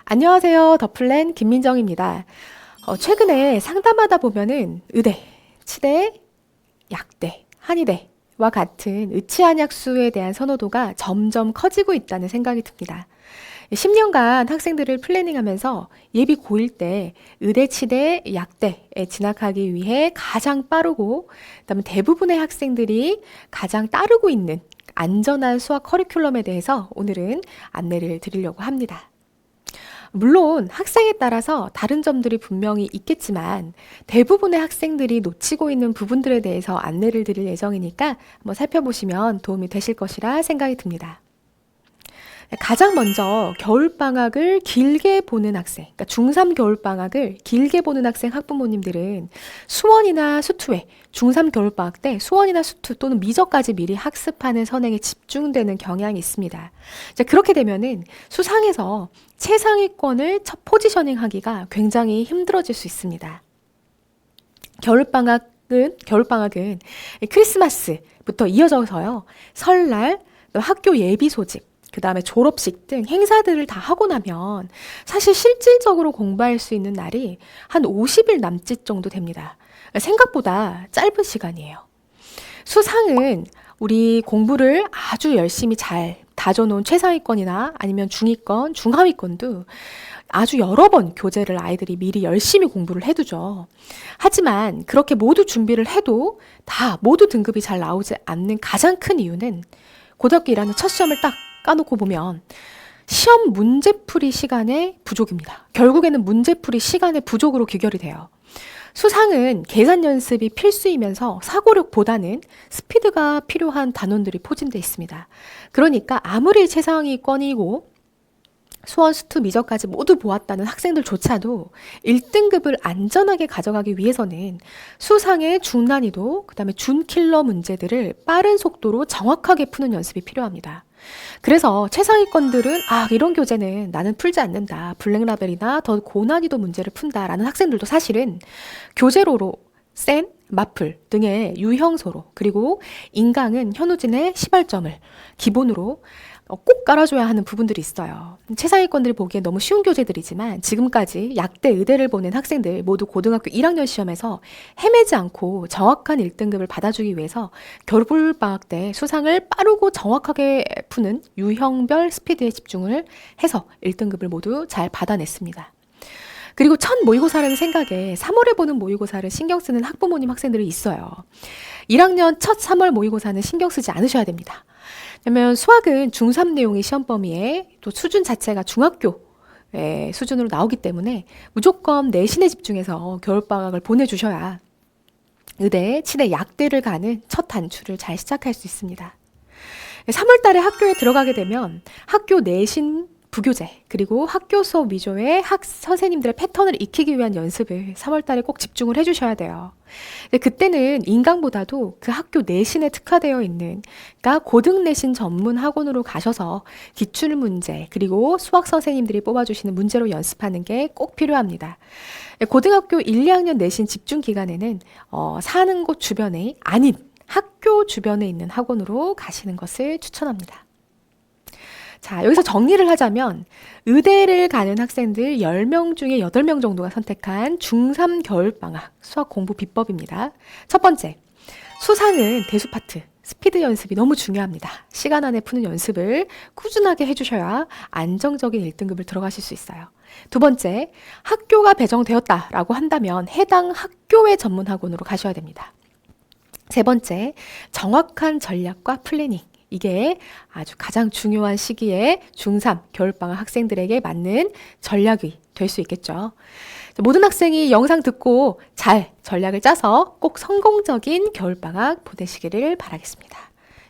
안녕하세요. 더플랜 김민정입니다. 최근에 상담하다 보면은 의대, 치대, 약대, 한의대와 같은 의치한약수에 대한 선호도가 점점 커지고 있다는 생각이 듭니다. 10년간 학생들을 플래닝하면서 예비 고1 때 의대, 치대, 약대에 진학하기 위해 가장 빠르고 그다음에 대부분의 학생들이 가장 따르고 있는 안전한 수학 커리큘럼에 대해서 오늘은 안내를 드리려고 합니다. 물론 학생에 따라서 다른 점들이 분명히 있겠지만 대부분의 학생들이 놓치고 있는 부분들에 대해서 안내를 드릴 예정이니까 한번 살펴보시면 도움이 되실 것이라 생각이 듭니다. 가장 먼저 겨울방학을 길게 보는 학생, 그러니까 중3 겨울방학을 길게 보는 학생 학부모님들은 수원이나 수투에 중3 겨울방학 때 수원이나 수투 또는 미적까지 미리 학습하는 선행에 집중되는 경향이 있습니다. 자, 그렇게 되면은 수상에서 최상위권을 첫 포지셔닝 하기가 굉장히 힘들어질 수 있습니다. 겨울방학은 크리스마스부터 이어져서요, 설날, 학교 예비 소집, 그 다음에 졸업식 등 행사들을 다 하고 나면 사실 실질적으로 공부할 수 있는 날이 한 50일 남짓 정도 됩니다. 생각보다 짧은 시간이에요. 수상은 우리 공부를 아주 열심히 잘 다져놓은 최상위권이나 아니면 중위권, 중하위권도 아주 여러 번 교재를 아이들이 미리 열심히 공부를 해두죠. 하지만 그렇게 모두 준비를 해도 다 모두 등급이 잘 나오지 않는 가장 큰 이유는 고등학교 1학년 첫 시험을 딱 까놓고 보면 시험 문제풀이 시간의 부족입니다. 결국에는 문제풀이 시간의 부족으로 귀결이 돼요. 수상은 계산 연습이 필수이면서 사고력보다는 스피드가 필요한 단원들이 포진되어 있습니다. 그러니까 아무리 최상위권이고 수원, 수투, 미적까지 모두 보았다는 학생들조차도 1등급을 안전하게 가져가기 위해서는 수상의 중난이도, 그 다음에 준킬러 문제들을 빠른 속도로 정확하게 푸는 연습이 필요합니다. 그래서 최상위권들은 이런 교재는 나는 풀지 않는다. 블랙라벨이나 더 고난이도 문제를 푼다라는 학생들도 사실은 교재로로 센, 마플 등의 유형소로, 그리고 인강은 현우진의 시발점을 기본으로 꼭 깔아줘야 하는 부분들이 있어요. 최상위권들이 보기엔 너무 쉬운 교재들이지만 지금까지 약대, 의대를 보낸 학생들 모두 고등학교 1학년 시험에서 헤매지 않고 정확한 1등급을 받아주기 위해서 겨울방학 때 수상을 빠르고 정확하게 푸는 유형별 스피드에 집중을 해서 1등급을 모두 잘 받아냈습니다. 그리고 첫 모의고사라는 생각에 3월에 보는 모의고사를 신경 쓰는 학부모님, 학생들이 있어요. 1학년 첫 3월 모의고사는 신경 쓰지 않으셔야 됩니다. 왜냐면 수학은 중3 내용이 시험 범위에 또 수준 자체가 중학교 수준으로 나오기 때문에 무조건 내신에 집중해서 겨울방학을 보내주셔야 의대, 치대, 약대를 가는 첫 단추를 잘 시작할 수 있습니다. 3월 달에 학교에 들어가게 되면 학교 내신 부교재, 그리고 학교 수업 위주의 선생님들의 패턴을 익히기 위한 연습을 3월 달에 꼭 집중을 해주셔야 돼요. 근데 그때는 인강보다도 그 학교 내신에 특화되어 있는, 그러니까 고등 내신 전문 학원으로 가셔서 기출 문제, 그리고 수학 선생님들이 뽑아주시는 문제로 연습하는 게 꼭 필요합니다. 고등학교 1, 2학년 내신 집중 기간에는 사는 곳 주변에 아닌 학교 주변에 있는 학원으로 가시는 것을 추천합니다. 자, 여기서 정리를 하자면 의대를 가는 학생들 10명 중에 8명 정도가 선택한 중3 겨울방학 수학 공부 비법입니다. 첫 번째, 수상은 대수 파트, 스피드 연습이 너무 중요합니다. 시간 안에 푸는 연습을 꾸준하게 해주셔야 안정적인 1등급을 들어가실 수 있어요. 두 번째, 학교가 배정되었다라고 한다면 해당 학교의 전문학원으로 가셔야 됩니다. 세 번째, 정확한 전략과 플래닝. 이게 아주 가장 중요한 시기에 중3 겨울방학 학생들에게 맞는 전략이 될 수 있겠죠. 모든 학생이 영상 듣고 잘 전략을 짜서 꼭 성공적인 겨울방학 보내시기를 바라겠습니다.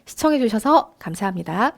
시청해 주셔서 감사합니다.